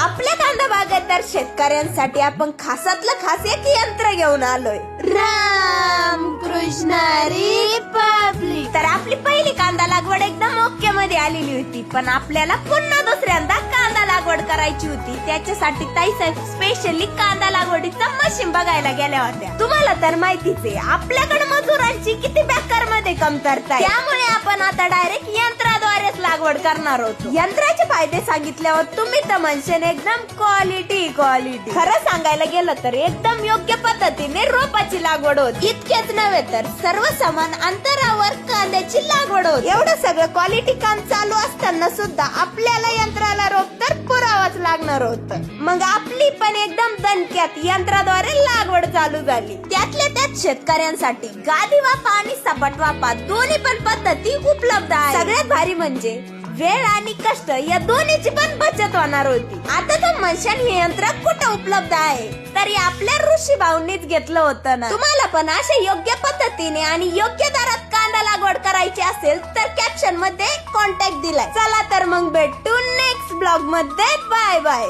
आपल्या कांदा बागायतदार शेतकऱ्यांसाठी आपण खासातलं खास एक यंत्र घेऊन आलोय. राम कृष्ण रिपब्लिक. तर आपली पहिली कांदा लागवड एकदम ओके मध्ये आलेली होती, पण आपल्याला पुन्हा दुसऱ्यांदा कांदा लागवड करायची होती. त्याच्यासाठी ताई साहेब स्पेशली कांदा लागवडीचं मशीन बघायला गेल्या होत्या. तुम्हाला तर माहितीच आहे आपल्याकडे मजुरांची किती बेकार मध्ये कमतरता आहे. त्यामुळे आपण आता डायरेक्ट यंत्राद्वारेच लागवड करणार होतो. यंत्राचे फायदे सांगितल्यावर तुम्ही तर म्हणशान एकदम क्वालिटी. खरं सांगायला गेलं तर एकदम योग्य पद्धतीने रोपाची लागवड होती. इतकेच नव्हे तर सर्व समान अंतरावर कांद्याची लागवड होती. एवढं सगळं क्वालिटी काम चालू असताना सुद्धा आपल्याला यंत्राला रोप तर पुरावाच लागणार होतं. मग आपली पण एकदम दणक्यात यंत्राद्वारे लागवड चालू झाली. त्यातल्या त्यात शेतकऱ्यांसाठी गादी वापा आणि सपाट वापा दोन्ही पण पद्धती उपलब्ध आहे. सगळ्यात भारी म्हणजे वेळ आणि कष्ट या दोन्हीची पण बचत होणार होती. आता तर म्हणशान हे यंत्र कुठं उपलब्ध आहे, तरी आपल्या ऋषी भाऊंनीच घेतलं होतं ना. तुम्हाला पण अशा योग्य पद्धतीने आणि योग्य दरात कांदा लागवड करायची असेल तर कॅप्शन मध्ये कॉन्टॅक्ट दिलाय. चला तर मग भेटू नेक्स्ट ब्लॉग मध्ये. Bye bye.